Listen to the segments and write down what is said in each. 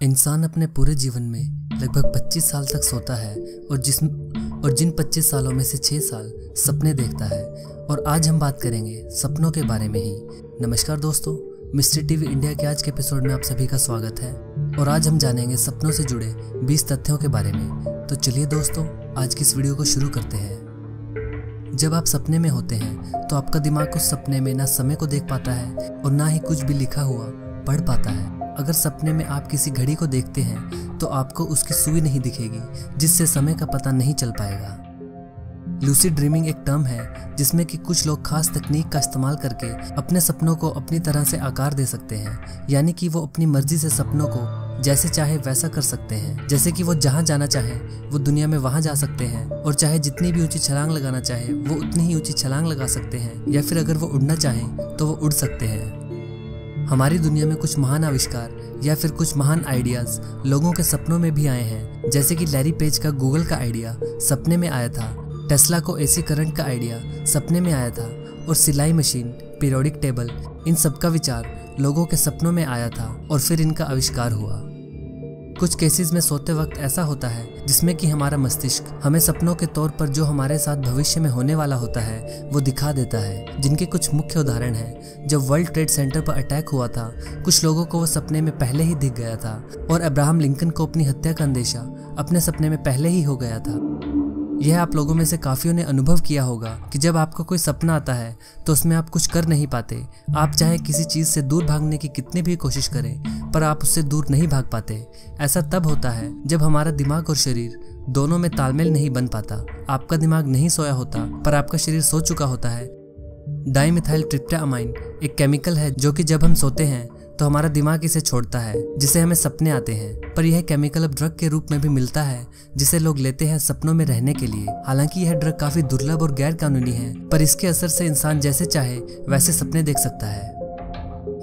इंसान अपने पूरे जीवन में लगभग 25 साल तक सोता है और जिन 25 सालों में से 6 साल सपने देखता है। और आज हम बात करेंगे सपनों के बारे में ही। नमस्कार दोस्तों, मिस्टर टीवी इंडिया के आज के एपिसोड में आप सभी का स्वागत है और आज हम जानेंगे सपनों से जुड़े 20 तथ्यों के बारे में। तो चलिए दोस्तों, आज की इस वीडियो को शुरू करते हैं। जब आप सपने में होते हैं तो आपका दिमाग उस सपने में ना समय को देख पाता है और ना ही कुछ भी लिखा हुआ पढ़ पाता है। अगर सपने में आप किसी घड़ी को देखते हैं तो आपको उसकी सुई नहीं दिखेगी, जिससे समय का पता नहीं चल पाएगा। लूसिड ड्रीमिंग एक टर्म है जिसमें कि कुछ लोग खास तकनीक का इस्तेमाल करके अपने सपनों को अपनी तरह से आकार दे सकते हैं, यानी कि वो अपनी मर्जी से सपनों को जैसे चाहे वैसा कर सकते हैं। जैसे कि वो जहाँ जाना चाहे वो दुनिया में वहाँ जा सकते हैं, और चाहे जितनी भी ऊंची छलांग लगाना चाहे वो उतनी ही ऊंची छलांग लगा सकते हैं, या फिर अगर वो उड़ना चाहें तो वो उड़ सकते हैं। हमारी दुनिया में कुछ महान आविष्कार या फिर कुछ महान आइडियाज लोगों के सपनों में भी आए हैं, जैसे कि लैरी पेज का गूगल का आइडिया सपने में आया था, टेस्ला को एसी करंट का आइडिया सपने में आया था, और सिलाई मशीन, पीरियोडिक टेबल, इन सब का विचार लोगों के सपनों में आया था और फिर इनका आविष्कार हुआ। कुछ केसेस में सोते वक्त ऐसा होता है जिसमें कि हमारा मस्तिष्क हमें सपनों के तौर पर जो हमारे साथ भविष्य में होने वाला होता है वो दिखा देता है, जिनके कुछ मुख्य उदाहरण हैं। जब वर्ल्ड ट्रेड सेंटर पर अटैक हुआ था, कुछ लोगों को वो सपने में पहले ही दिख गया था, और अब्राहम लिंकन को अपनी हत्या का अंदेशा अपने सपने में पहले ही हो गया था। यह आप लोगों में से काफियों ने अनुभव किया होगा कि जब आपको कोई सपना आता है तो उसमें आप कुछ कर नहीं पाते। आप चाहे किसी चीज से दूर भागने की कितनी भी कोशिश करें, पर आप उससे दूर नहीं भाग पाते। ऐसा तब होता है जब हमारा दिमाग और शरीर दोनों में तालमेल नहीं बन पाता। आपका दिमाग नहीं सोया होता पर आपका शरीर सो चुका होता है। डाइमिथाइल ट्रिप्टामाइन एक केमिकल है जो कि जब हम सोते हैं तो हमारा दिमाग इसे छोड़ता है, जिसे हमें सपने आते हैं। पर यह केमिकल अब ड्रग के रूप में भी मिलता है, जिसे लोग लेते हैं सपनों में रहने के लिए। हालांकि यह ड्रग काफी दुर्लभ और गैर कानूनी है, पर इसके असर से इंसान जैसे चाहे वैसे सपने देख सकता है।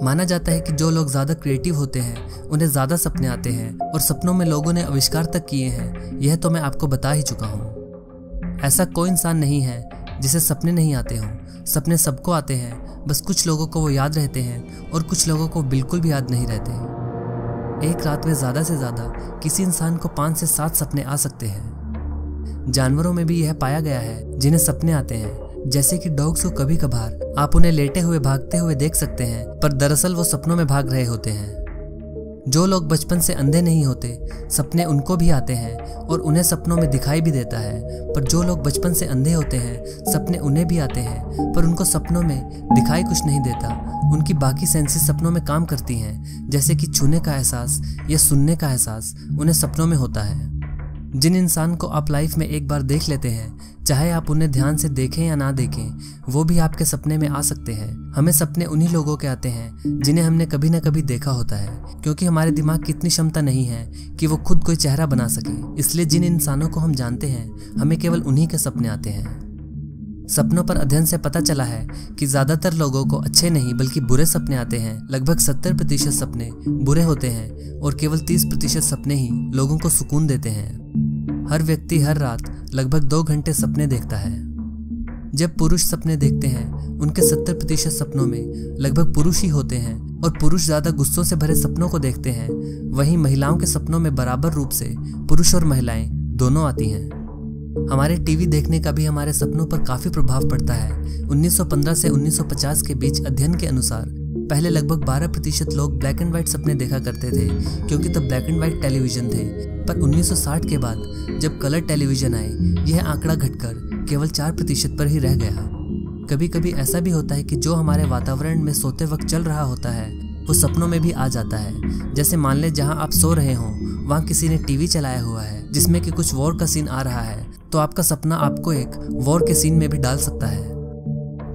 माना जाता है कि जो लोग ज्यादा क्रिएटिव होते हैं उन्हें ज्यादा सपने आते हैं, और सपनों में लोगों ने आविष्कार तक किए हैं। यह तो मैं आपको बता ही चुका हूँ। ऐसा कोई इंसान नहीं है जिसे सपने नहीं आते हों। सपने सबको आते हैं, बस कुछ लोगों को वो याद रहते हैं और कुछ लोगों को बिल्कुल भी याद नहीं रहते। एक रात में ज्यादा से ज्यादा किसी इंसान को 5 से 7 सपने आ सकते हैं। जानवरों में भी यह पाया गया है जिन्हें सपने आते हैं, जैसे कि डॉग्स को कभी कभार आप उन्हें लेटे हुए भागते हुए देख सकते हैं, पर दरअसल वो सपनों में भाग रहे होते हैं। जो लोग बचपन से अंधे नहीं होते, सपने उनको भी आते हैं और उन्हें सपनों में दिखाई भी देता है। पर जो लोग बचपन से अंधे होते हैं, सपने उन्हें भी आते हैं पर उनको सपनों में दिखाई कुछ नहीं देता। उनकी बाकी सेंसेस सपनों में काम करती हैं, जैसे कि छूने का एहसास या सुनने का एहसास उन्हें सपनों में होता है। जिन इंसान को आप लाइफ में एक बार देख लेते हैं, चाहे आप उन्हें ध्यान से देखें या ना देखें, वो भी आपके सपने में आ सकते हैं। हमें सपने उन्हीं लोगों के आते हैं जिन्हें हमने कभी न कभी देखा होता है, क्योंकि हमारे दिमाग की इतनी क्षमता नहीं है कि वो खुद कोई चेहरा बना सके। इसलिए जिन इंसानों को हम जानते हैं, हमें केवल उन्हीं के सपने आते हैं। सपनों पर अध्ययन से पता चला है कि ज्यादातर लोगों को अच्छे नहीं बल्कि बुरे सपने आते हैं। लगभग 70% सपने बुरे होते हैं और केवल 30% सपने ही लोगों को सुकून देते हैं। हर व्यक्ति हर रात लगभग 2 घंटे सपने देखता है। जब पुरुष सपने देखते हैं, उनके 70% सपनों में लगभग पुरुष ही होते हैं, और पुरुष ज्यादा गुस्सों से भरे सपनों को देखते हैं। वहीं महिलाओं के सपनों में बराबर रूप से पुरुष और महिलाएं दोनों आती हैं। हमारे टीवी देखने का भी हमारे सपनों पर काफी प्रभाव पड़ता है। 1915 से 1950 के बीच अध्ययन के अनुसार पहले लगभग 12% लोग ब्लैक एंड व्हाइट सपने देखा करते थे, क्योंकि तब ब्लैक एंड व्हाइट टेलीविजन थे। पर 1960 के बाद जब कलर टेलीविजन आए, यह आंकड़ा घटकर केवल 4% पर ही रह गया। कभी कभी ऐसा भी होता है कि जो हमारे वातावरण में सोते वक्त चल रहा होता है वो सपनों में भी आ जाता है। जैसे मान ले जहाँ आप सो रहे हों वहाँ किसी ने टीवी चलाया हुआ है जिसमें कि कुछ वॉर का सीन आ रहा है, तो आपका सपना आपको एक वॉर के सीन में भी डाल सकता है।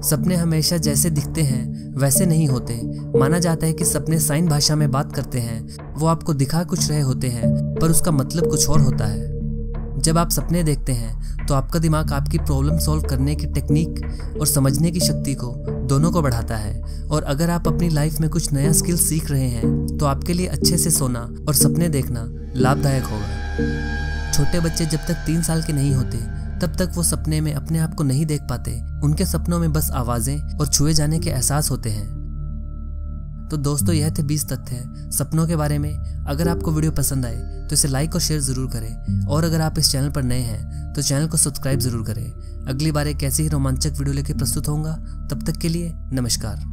सपने हमेशा जैसे दिखते हैं वैसे नहीं होते। माना जाता है कि सपने साइन भाषा में बात करते हैं। वो आपको दिखा कुछ रहे होते हैं पर उसका मतलब कुछ और होता है। जब आप सपने देखते हैं तो आपका दिमाग आपकी प्रॉब्लम सॉल्व करने की टेक्निक और समझने की शक्ति को दोनों को बढ़ाता है। और अगर आप अपनी लाइफ में कुछ नया स्किल सीख रहे हैं तो आपके लिए अच्छे से सोना और सपने देखना लाभदायक होगा। छोटे बच्चे जब तक 3 साल के नहीं होते तब तक वो सपने में अपने आप को नहीं देख पाते। उनके सपनों में बस आवाजें और छुए जाने के एहसास होते हैं। तो दोस्तों, यह थे 20 तथ्य सपनों के बारे में। अगर आपको वीडियो पसंद आए तो इसे लाइक और शेयर ज़रूर करें, और अगर आप इस चैनल पर नए हैं तो चैनल को सब्सक्राइब ज़रूर करें। अगली बार एक ऐसी ही रोमांचक वीडियो लेकर प्रस्तुत होऊंगा। तब तक के लिए नमस्कार।